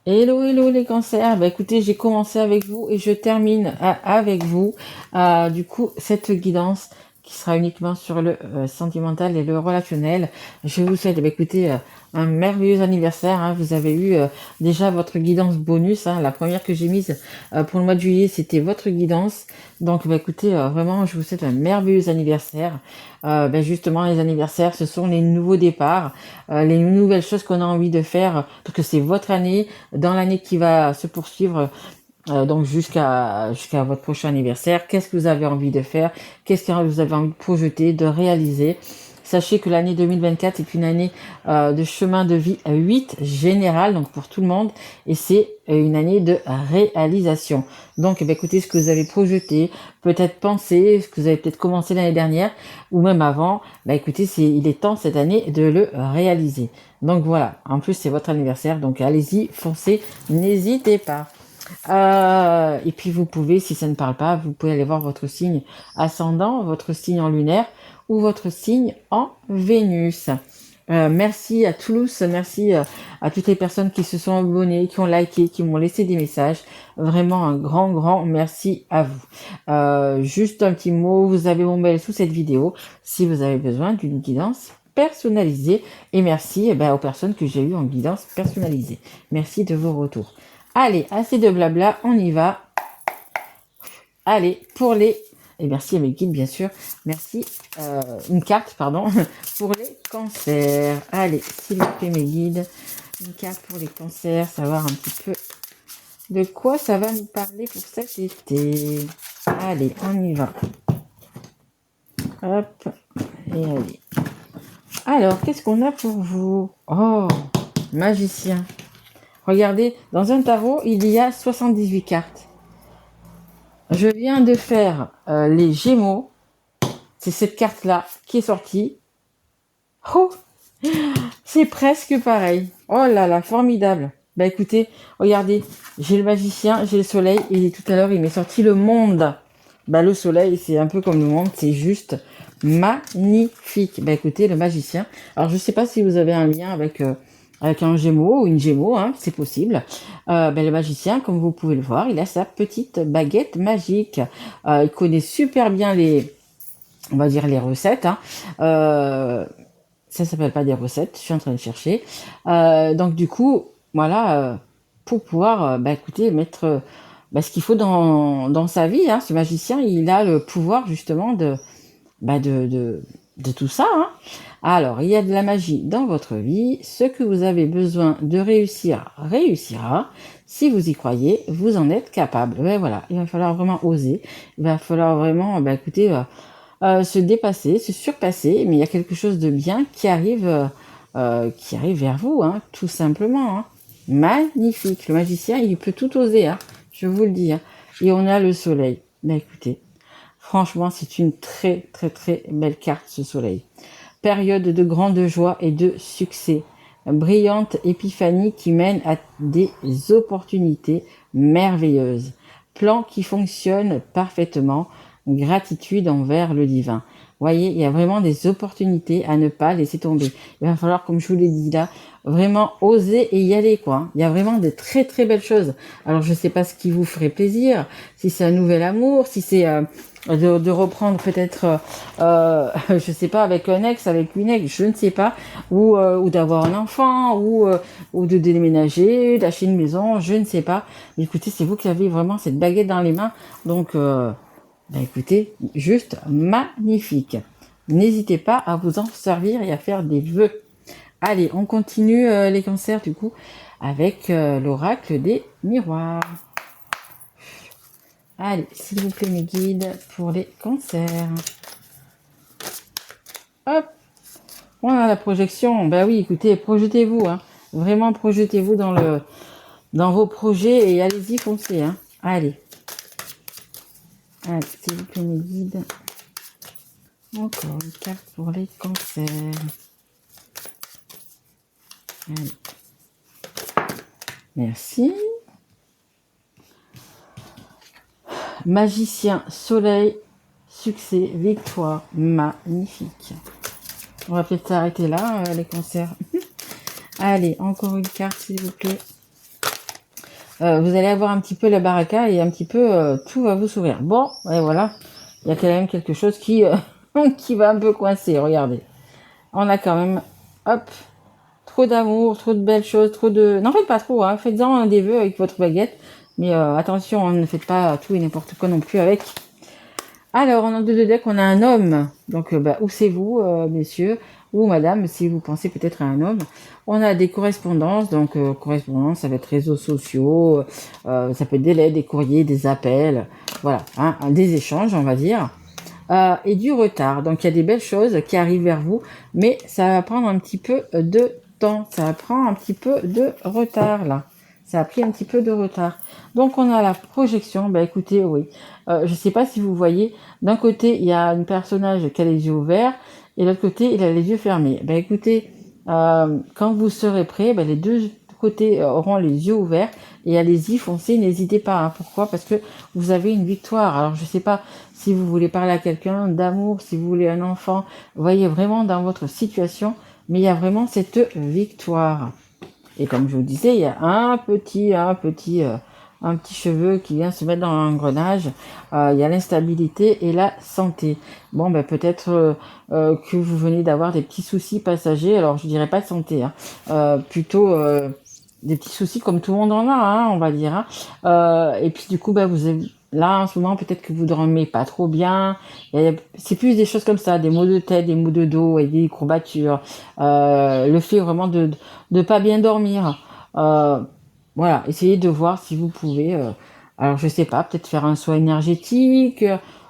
Hello, hello les cancers. Bah écoutez, j'ai commencé avec vous et je termine avec vous. Du coup, cette guidance qui sera uniquement sur le sentimental et le relationnel. Je vous souhaite, bah écoutez, un merveilleux anniversaire, hein. Vous avez eu déjà votre guidance bonus, hein. La première que j'ai mise pour le mois de juillet, c'était votre guidance. Donc, bah écoutez, vraiment, je vous souhaite un merveilleux anniversaire. Bah, justement, les anniversaires, ce sont les nouveaux départs, les nouvelles choses qu'on a envie de faire, parce que c'est votre année dans l'année qui va se poursuivre, donc jusqu'à votre prochain anniversaire. Qu'est-ce que vous avez envie de faire? Qu'est-ce que vous avez envie de projeter, de réaliser? Sachez que l'année 2024 est une année de chemin de vie 8 général, donc pour tout le monde, et c'est une année de réalisation. Donc, écoutez, ce que vous avez projeté, peut-être pensé, ce que vous avez peut-être commencé l'année dernière, ou même avant, écoutez, il est temps cette année de le réaliser. Donc voilà, en plus c'est votre anniversaire, donc allez-y, foncez, n'hésitez pas. Et puis vous pouvez, si ça ne parle pas, vous pouvez aller voir votre signe ascendant, votre signe en lunaire ou votre signe en Vénus. Merci à Toulouse, merci à toutes les personnes qui se sont abonnées, qui ont liké, qui m'ont laissé des messages. Vraiment un grand, grand merci à vous. Juste un petit mot, vous avez mon mail sous cette vidéo si vous avez besoin d'une guidance personnalisée. Et merci aux personnes que j'ai eues en guidance personnalisée. Merci de vos retours. Allez, assez de blabla, on y va. Allez, pour les... Et merci à mes guides, bien sûr. Merci. Une carte, pardon, pour les cancers. Allez, s'il vous plaît, mes guides. Une carte pour les cancers, savoir un petit peu de quoi ça va nous parler pour cet été. Allez, on y va. Hop, et allez. Alors, qu'est-ce qu'on a pour vous? Oh, magicien. Regardez, dans un tarot, il y a 78 cartes. Je viens de faire les Gémeaux. C'est cette carte-là qui est sortie. Oh, c'est presque pareil. Oh là là, formidable. Écoutez, regardez, j'ai le magicien, j'ai le soleil, et tout à l'heure, il m'est sorti le monde. Le soleil, c'est un peu comme le monde, c'est juste magnifique. Écoutez, le magicien. Alors, je ne sais pas si vous avez un lien avec un Gémeaux ou une Gémeaux, hein, c'est possible. Le magicien, comme vous pouvez le voir, il a sa petite baguette magique. Il connaît super bien on va dire les recettes, hein. Ça s'appelle pas des recettes, je suis en train de chercher. Donc du coup, voilà, pour pouvoir, écoutez, mettre ce qu'il faut dans sa vie, hein. Ce magicien, il a le pouvoir justement de tout ça, hein. Alors, il y a de la magie dans votre vie. Ce que vous avez besoin de réussir, réussira. Si vous y croyez, vous en êtes capable. Voilà, il va falloir vraiment oser. Il va falloir vraiment, écoutez, se dépasser, se surpasser. Mais il y a quelque chose de bien qui arrive vers vous, hein, tout simplement, hein. Magnifique. Le magicien, il peut tout oser, hein, je vous le dis, hein. Et on a le soleil. Écoutez, franchement, c'est une très, très, très belle carte, ce soleil. Période de grande joie et de succès. Brillante épiphanie qui mène à des opportunités merveilleuses. Plan qui fonctionne parfaitement. Gratitude envers le divin. Voyez, il y a vraiment des opportunités à ne pas laisser tomber. Il va falloir, comme je vous l'ai dit là, vraiment oser et y aller, quoi. Il y a vraiment de très très belles choses. Alors je sais pas ce qui vous ferait plaisir, si c'est un nouvel amour, si c'est de reprendre peut-être, je sais pas, avec un ex, avec une ex, je ne sais pas, ou d'avoir un enfant, ou de déménager, d'acheter une maison, je ne sais pas. Mais écoutez, c'est vous qui avez vraiment cette baguette dans les mains, donc écoutez, juste magnifique. N'hésitez pas à vous en servir et à faire des vœux. Allez, on continue les cancers du coup avec l'oracle des miroirs. Allez, s'il vous plaît mes guides pour les cancers. Hop, on a la projection. Oui, écoutez, projetez-vous, hein. Vraiment projetez-vous dans vos projets et allez-y, foncez, hein. Allez, s'il vous plaît mes guides. Encore une carte pour les cancers. Allez. Merci. Magicien, soleil, succès, victoire, magnifique. On va peut-être s'arrêter là, les cancers. Allez, encore une carte, s'il vous plaît. vous allez avoir un petit peu la baraka et un petit peu tout va vous sourire. Bon, et voilà, il y a quand même quelque chose qui, qui va un peu coincer, regardez. On a quand même, hop, trop d'amour, trop de belles choses, trop de... N'en faites pas trop, hein. Faites-en des vœux avec votre baguette. Mais attention, ne faites pas tout et n'importe quoi non plus avec. Alors, en ordre de deck, on a un homme. Donc, où c'est vous, messieurs, ou madame, si vous pensez peut-être à un homme. On a des correspondances. Donc, correspondance, ça va être réseaux sociaux. Ça peut être des lettres, des courriers, des appels. Voilà, hein, des échanges, on va dire. Et du retard. Donc, il y a des belles choses qui arrivent vers vous. Mais ça va prendre un petit peu de temps. Ça prend un petit peu de retard, là. Ça a pris un petit peu de retard. Donc, on a la projection. Bah, écoutez, oui. Je ne sais pas si vous voyez. D'un côté, il y a un personnage qui a les yeux ouverts. Et de l'autre côté, il a les yeux fermés. Bah, écoutez, quand vous serez prêt, bah, les deux côtés auront les yeux ouverts. Et allez-y, foncez, n'hésitez pas. Hein. Pourquoi? Parce que vous avez une victoire. Alors, je ne sais pas si vous voulez parler à quelqu'un d'amour, si vous voulez un enfant. Voyez vraiment dans votre situation. Mais il y a vraiment cette victoire. Et comme je vous disais, il y a un petit cheveu qui vient se mettre dans l'engrenage. Il y a l'instabilité et la santé. Bon, ben peut-être que vous venez d'avoir des petits soucis passagers. Alors, je dirais pas de santé, hein. Plutôt des petits soucis comme tout le monde en a, hein, on va dire. Hein. Et puis du coup, ben vous avez, là en ce moment, peut-être que vous dormez pas trop bien. C'est plus des choses comme ça, des maux de tête, des maux de dos et des courbatures. Le fait vraiment de pas bien dormir. Voilà, essayez de voir si vous pouvez. Alors je sais pas, peut-être faire un soin énergétique.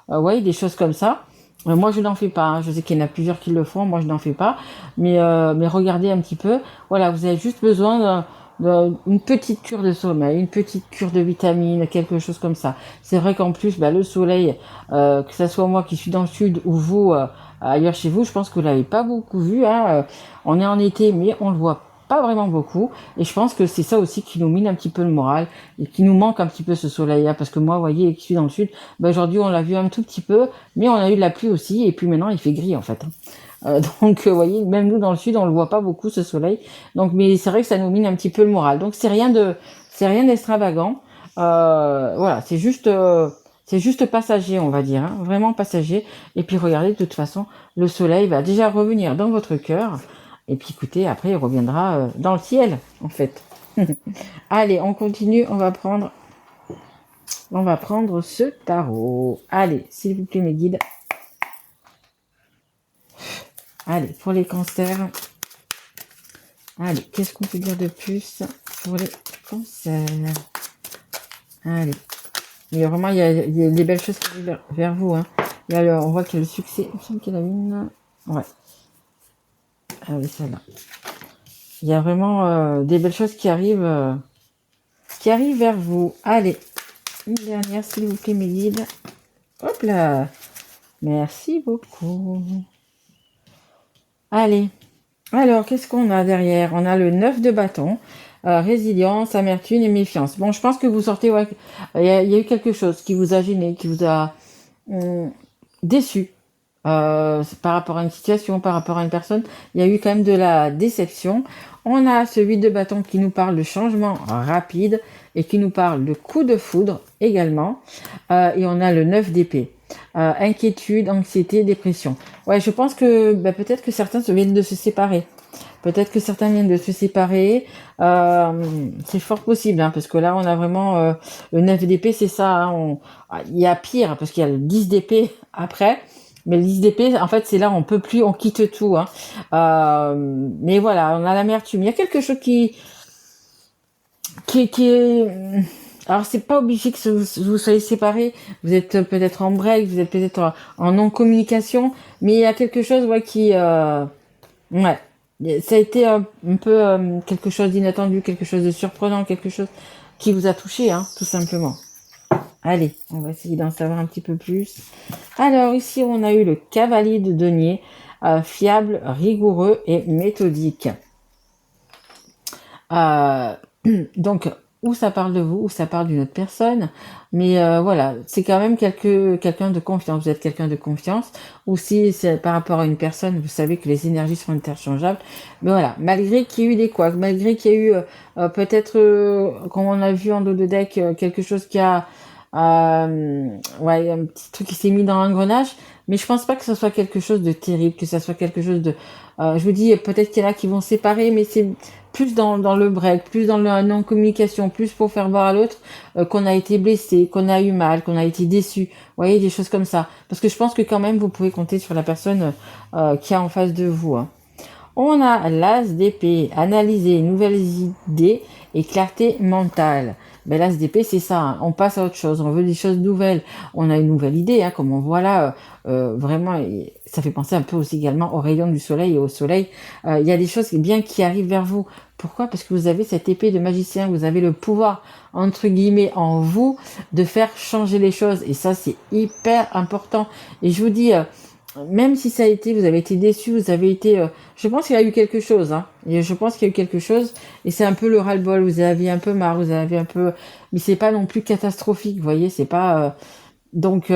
Ouais, des choses comme ça. Moi je n'en fais pas. Hein. Je sais qu'il y en a plusieurs qui le font. Moi je n'en fais pas. Mais regardez un petit peu. Voilà, vous avez juste besoin d'une petite cure de sommeil, une petite cure de vitamines, quelque chose comme ça. C'est vrai qu'en plus, bah, le soleil, que ça soit moi qui suis dans le sud ou vous ailleurs chez vous, je pense que vous l'avez pas beaucoup vu. Hein. On est en été, mais on le voit pas vraiment beaucoup. Et je pense que c'est ça aussi qui nous mine un petit peu le moral et qui nous manque un petit peu ce soleil-là. Parce que moi, vous voyez, qui suis dans le sud, bah, aujourd'hui on l'a vu un tout petit peu, mais on a eu de la pluie aussi. Et puis maintenant, il fait gris en fait. Donc, vous voyez, même nous dans le sud, on le voit pas beaucoup ce soleil. Donc, mais c'est vrai que ça nous mine un petit peu le moral. Donc, c'est rien d'extravagant. Voilà, c'est juste passager, on va dire, hein, vraiment passager. Et puis, regardez, de toute façon, le soleil va déjà revenir dans votre cœur. Et puis, écoutez, après, il reviendra dans le ciel, en fait. Allez, on continue. On va prendre ce tarot. Allez, s'il vous plaît, mes guides. Allez, pour les cancers. Allez, qu'est-ce qu'on peut dire de plus pour les cancers? Allez. Mais vraiment, il y a des belles choses qui arrivent vers vous. Hein. Et alors, on voit qu'il y a le succès. Il me semble qu'il y en a une. Ouais. Ah oui, celle-là. Il y a vraiment des belles choses qui arrivent vers vous. Allez. Une dernière, s'il vous plaît, mes guides. Hop là. Merci beaucoup. Allez. Alors, qu'est-ce qu'on a derrière? On a le 9 de bâton, résilience, amertume et méfiance. Bon, je pense que vous sortez, ouais, il y a eu quelque chose qui vous a gêné, qui vous a déçu par rapport à une situation, par rapport à une personne. Il y a eu quand même de la déception. On a ce 8 de bâton qui nous parle de changement rapide et qui nous parle de coup de foudre également. Et on a le 9 d'épée. Inquiétude, anxiété, dépression. Ouais, je pense que peut-être que certains viennent de se séparer. Peut-être que certains viennent de se séparer. C'est fort possible, hein, parce que là, on a vraiment le 9 d'épée, c'est ça. Hein, il y a pire, parce qu'il y a le 10 d'épée après. Mais le 10 d'épée, en fait, c'est là, on peut plus, on quitte tout. Hein. Mais voilà, on a l'amertume. Il y a quelque chose qui est... Alors, c'est pas obligé que vous soyez séparés. Vous êtes peut-être en break, vous êtes peut-être en non-communication. Mais il y a quelque chose qui... ouais. Ça a été un peu quelque chose d'inattendu, quelque chose de surprenant, quelque chose qui vous a touché, hein, tout simplement. Allez, on va essayer d'en savoir un petit peu plus. Alors, ici, on a eu le cavalier de denier, fiable, rigoureux et méthodique. Donc, ou ça parle de vous, ou ça parle d'une autre personne. Mais voilà, c'est quand même quelqu'un de confiance. Vous êtes quelqu'un de confiance. Ou si c'est par rapport à une personne, vous savez que les énergies sont interchangeables. Mais voilà, malgré qu'il y ait eu des couacs, malgré qu'il y ait eu peut-être, comme on a vu en dos de deck, quelque chose qui a... ouais, un petit truc qui s'est mis dans l'engrenage. Mais je pense pas que ce soit quelque chose de terrible, que ce soit quelque chose de... je vous dis, peut-être qu'il y en a qui vont se séparer, mais c'est plus dans le break, plus dans la non-communication, plus pour faire voir à l'autre qu'on a été blessé, qu'on a eu mal, qu'on a été déçu. Vous voyez, des choses comme ça. Parce que je pense que quand même, vous pouvez compter sur la personne qui est en face de vous. Hein. On a l'as d'épée, analyser, nouvelles idées et clarté mentale. Ben, l'as d'épée, c'est ça, hein. On passe à autre chose, on veut des choses nouvelles, on a une nouvelle idée, hein, comme on voit là, vraiment, ça fait penser un peu aussi également au rayon du soleil et au soleil. Il y a des choses bien qui arrivent vers vous. Pourquoi? Parce que vous avez cette épée de magicien, vous avez le pouvoir, entre guillemets, en vous, de faire changer les choses. Et ça, c'est hyper important. Et je vous dis, même si ça a été, vous avez été déçu, vous avez été, je pense qu'il y a eu quelque chose, hein. Et je pense qu'il y a eu quelque chose, et c'est un peu le ras-le-bol. Vous avez un peu marre, vous avez un peu, mais c'est pas non plus catastrophique, vous voyez, c'est pas, donc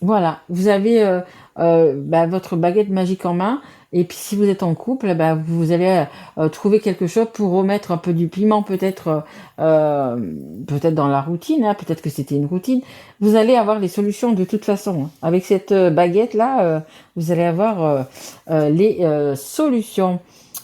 voilà, vous avez bah, votre baguette magique en main, et puis si vous êtes en couple, bah, vous allez trouver quelque chose pour remettre un peu du piment, peut-être dans la routine, hein, peut-être que c'était une routine. Vous allez avoir les solutions de toute façon. Hein. Avec cette baguette là, vous allez avoir les solutions.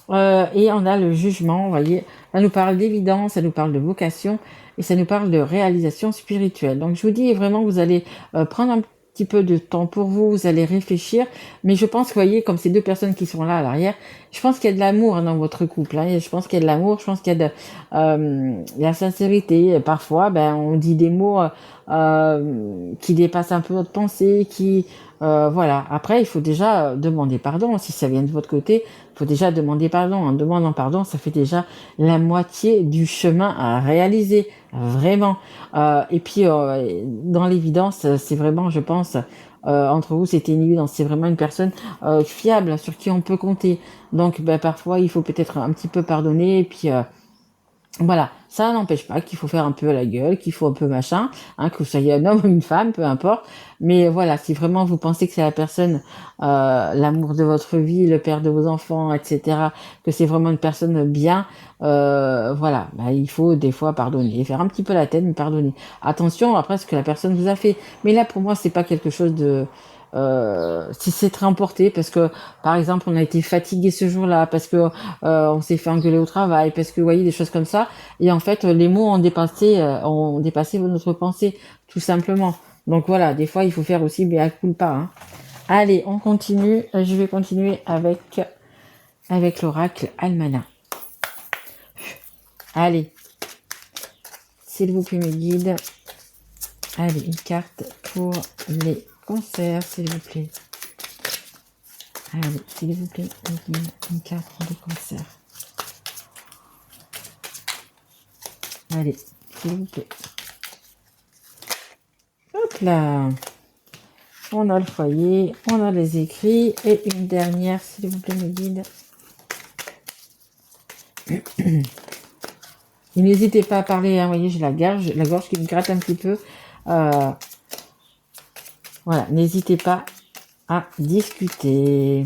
Et on a le jugement, vous voyez, ça nous parle d'évidence, ça nous parle de vocation et ça nous parle de réalisation spirituelle. Donc je vous dis vraiment que vous allez prendre un petit peu de temps pour vous, vous allez réfléchir, mais je pense que vous voyez, comme ces deux personnes qui sont là à l'arrière, je pense qu'il y a de l'amour hein, dans votre couple, hein, je pense qu'il y a de l'amour, je pense qu'il y a de la sincérité, parfois ben, on dit des mots qui dépassent un peu notre pensée, qui... voilà. Après, il faut déjà demander pardon. Si ça vient de votre côté, il faut déjà demander pardon. En demandant pardon, ça fait déjà la moitié du chemin à réaliser. Vraiment. Et puis, dans l'évidence, c'est vraiment, je pense, entre vous, c'était une évidence. C'est vraiment une personne fiable sur qui on peut compter. Donc, ben, parfois, il faut peut-être un petit peu pardonner. Et puis, voilà, ça n'empêche pas qu'il faut faire un peu la gueule, qu'il faut un peu machin, hein, que vous soyez un homme ou une femme, peu importe. Mais voilà, si vraiment vous pensez que c'est la personne, l'amour de votre vie, le père de vos enfants, etc., que c'est vraiment une personne bien, voilà, bah, il faut des fois pardonner, faire un petit peu la tête, mais pardonner. Attention après ce que la personne vous a fait. Mais là, pour moi, c'est pas quelque chose de si c'est très emporté parce que par exemple on a été fatigué ce jour-là parce que on s'est fait engueuler au travail parce que vous voyez des choses comme ça et en fait les mots ont dépassé notre pensée tout simplement. Donc voilà, des fois il faut faire aussi mea culpa. Hein. Allez, on continue. Je vais continuer avec l'oracle Almana. Allez, s'il vous plaît mes guides. Allez, une carte pour les cancers, s'il vous plaît. Allez, s'il vous plaît, une carte pour les cancers. Allez, s'il vous plaît. Hop là. On a le foyer, on a les écrits et une dernière, s'il vous plaît, mes guides. Et n'hésitez pas à parler, hein, vous voyez, j'ai la gorge qui me gratte un petit peu. Voilà, n'hésitez pas à discuter.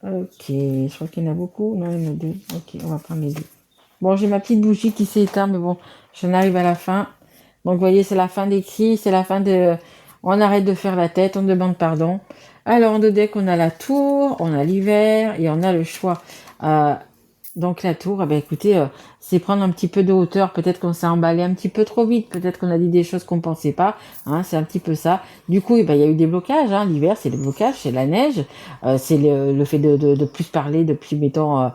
Ok, je crois qu'il y en a beaucoup. Non, il y en a deux. Ok, on va prendre les deux. Bon, j'ai ma petite bougie qui s'est éteinte, mais bon, j'en arrive à la fin. Donc, vous voyez, c'est la fin des cris, c'est la fin de... On arrête de faire la tête, on demande pardon. Alors, en deux decks, on a la tour, on a l'hiver et on a le choix. Donc, la tour, eh ben, écoutez, c'est prendre un petit peu de hauteur. Peut-être qu'on s'est emballé un petit peu trop vite. Peut-être qu'on a dit des choses qu'on pensait pas. Hein, c'est un petit peu ça. Du coup, eh ben, il y a eu des blocages. Hein. L'hiver, c'est le blocage, c'est la neige. C'est le fait de plus parler depuis, mettons,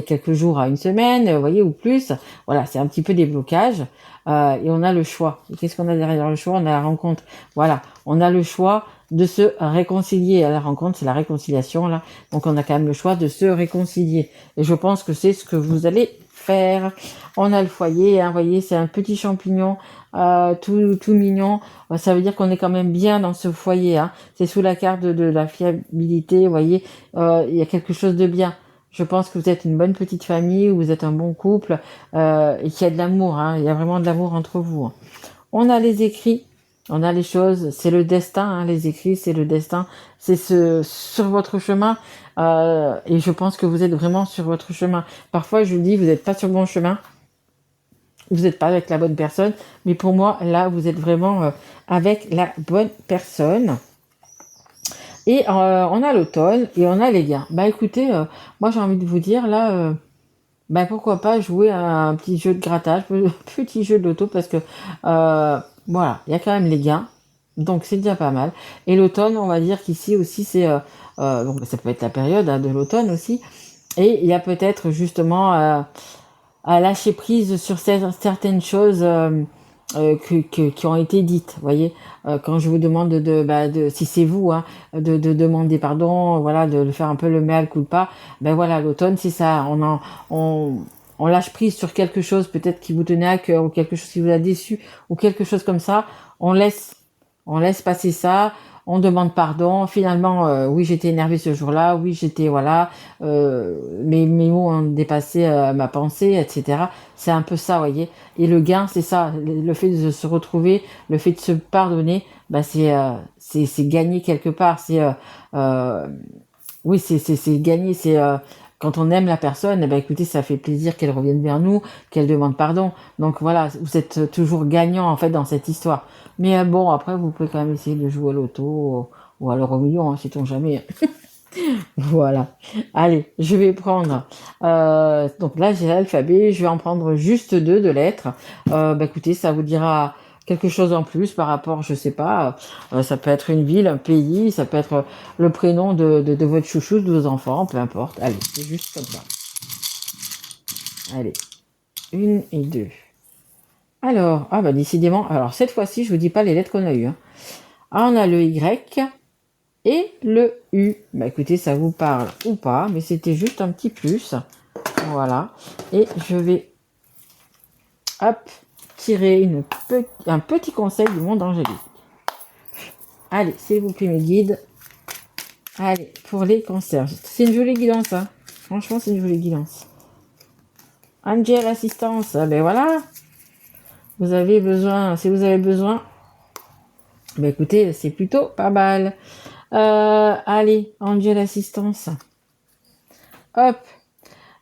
quelques jours à une semaine, vous voyez, ou plus. Voilà, c'est un petit peu des blocages. Et on a le choix. Et qu'est-ce qu'on a derrière le choix? On a la rencontre. Voilà, on a le choix de se réconcilier. À la rencontre, c'est la réconciliation, là. Donc, on a quand même le choix de se réconcilier. Et je pense que c'est ce que vous allez faire. On a le foyer, hein, vous voyez, c'est un petit champignon tout mignon. Ça veut dire qu'on est quand même bien dans ce foyer. Hein. C'est sous la carte de la fiabilité, vous voyez, il y a quelque chose de bien. Je pense que vous êtes une bonne petite famille, vous êtes un bon couple et qu'il y a de l'amour. Hein, il y a vraiment de l'amour entre vous. Hein. On a les écrits, on a les choses, c'est le destin. Hein, les écrits, c'est le destin. C'est sur votre chemin. Et je pense que vous êtes vraiment sur votre chemin. Parfois, je vous dis, vous n'êtes pas sur le bon chemin. Vous n'êtes pas avec la bonne personne. Mais pour moi, là, vous êtes vraiment avec la bonne personne. Et on a l'automne et on a les gains. Bah écoutez, moi j'ai envie de vous dire là, bah pourquoi pas jouer à un petit jeu de grattage, petit jeu de loto parce que voilà, il y a quand même les gains, donc c'est déjà pas mal. Et l'automne, on va dire qu'ici aussi c'est, donc ça peut être la période hein, de l'automne aussi. Et il y a peut-être justement à lâcher prise sur certaines choses qui ont été dites. Vous voyez, quand je vous demande si c'est vous, hein, de demander pardon, voilà, de faire un peu le mea culpa, ben voilà, l'automne c'est ça. On lâche prise sur quelque chose peut-être qui vous tenait à cœur ou quelque chose qui vous a déçu ou quelque chose comme ça. On laisse, on laisse passer ça. On demande pardon. Finalement, oui, j'étais énervée ce jour-là. Oui, j'étais voilà. Mes mots ont dépassé ma pensée, etc. C'est un peu ça, voyez. Et le gain, c'est ça. Le fait de se retrouver, le fait de se pardonner, bah c'est gagner quelque part. Euh, oui, c'est gagner. C'est quand on aime la personne, eh ben écoutez, ça fait plaisir qu'elle revienne vers nous, qu'elle demande pardon. Donc voilà, vous êtes toujours gagnant en fait dans cette histoire. Mais bon, après, vous pouvez quand même essayer de jouer à l'auto ou à l'euro million, hein, sait-on jamais. Voilà. Allez, je vais prendre. Donc là, j'ai l'alphabet. Je vais en prendre juste deux de lettres. Bah écoutez, ça vous dira quelque chose en plus par rapport, je sais pas. Ça peut être une ville, un pays, ça peut être le prénom de votre chouchou, de vos enfants, peu importe. Allez, c'est juste comme ça. Allez, une et deux. Alors, ah bah décidément. Alors cette fois-ci, je vous dis pas les lettres qu'on a eues. Hein. Ah, on a le Y. Et le U, bah écoutez, ça vous parle ou pas, mais c'était juste un petit plus. Voilà. Et je vais, hop, tirer un petit conseil du monde angélique. Allez, s'il vous plaît, mes guides. Allez, pour les cancers. C'est une jolie guidance, hein. Franchement, c'est une jolie guidance. Angel Assistance, ben voilà. Vous avez besoin, si vous avez besoin, ben écoutez, c'est plutôt pas mal. Allez, Angel Assistance. Hop,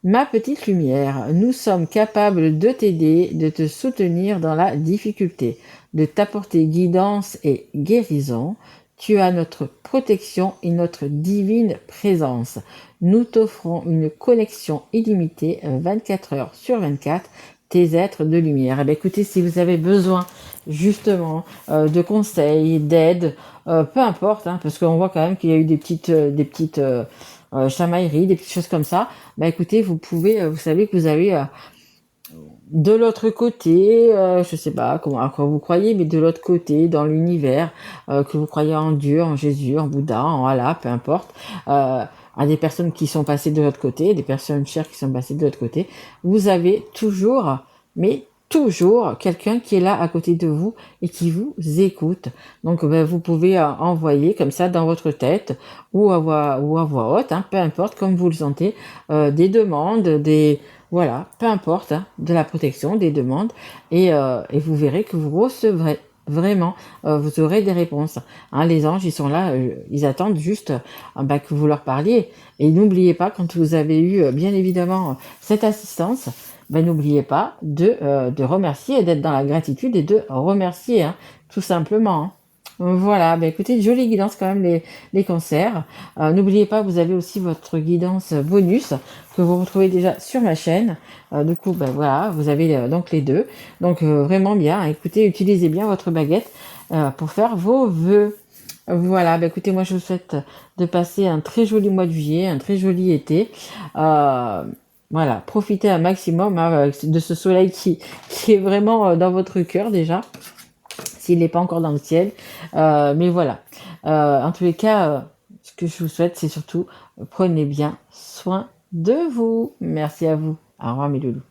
ma petite lumière, nous sommes capables de t'aider, de te soutenir dans la difficulté, de t'apporter guidance et guérison. Tu as notre protection et notre divine présence. Nous t'offrons une connexion illimitée 24 heures sur 24, tes êtres de lumière. Eh bien, écoutez, si vous avez besoin justement de conseils, d'aide, peu importe, hein, parce qu'on voit quand même qu'il y a eu des petites chamailleries, des petites choses comme ça. Bah écoutez, vous pouvez, vous savez que vous avez de l'autre côté, je sais pas à quoi vous croyez, mais de l'autre côté, dans l'univers, que vous croyez en Dieu, en Jésus, en Bouddha, en Allah, peu importe, à des personnes qui sont passées de l'autre côté, des personnes chères qui sont passées de l'autre côté, vous avez toujours, mais toujours quelqu'un qui est là à côté de vous et qui vous écoute. Donc ben, vous pouvez envoyer comme ça dans votre tête ou à voix haute, hein, peu importe, comme vous le sentez, des demandes, voilà, peu importe, hein, de la protection, des demandes, et vous verrez que vous recevrez vraiment, vous aurez des réponses. Hein, les anges, ils sont là, ils attendent juste que vous leur parliez. Et n'oubliez pas, quand vous avez eu, bien évidemment, cette assistance, n'oubliez pas de remercier et d'être dans la gratitude et de remercier, hein, tout simplement. Hein. Voilà, écoutez, jolie guidance quand même les cancers. N'oubliez pas, vous avez aussi votre guidance bonus que vous retrouvez déjà sur ma chaîne. Du coup, voilà, vous avez donc les deux. Donc vraiment bien, écoutez, utilisez bien votre baguette pour faire vos vœux. Voilà, écoutez, moi je vous souhaite de passer un très joli mois de juillet, un très joli été. Voilà, profitez un maximum hein, de ce soleil qui est vraiment dans votre cœur déjà s'il n'est pas encore dans le ciel. Mais voilà. En tous les cas, ce que je vous souhaite, c'est surtout prenez bien soin de vous. Merci à vous. Au revoir mes loulous.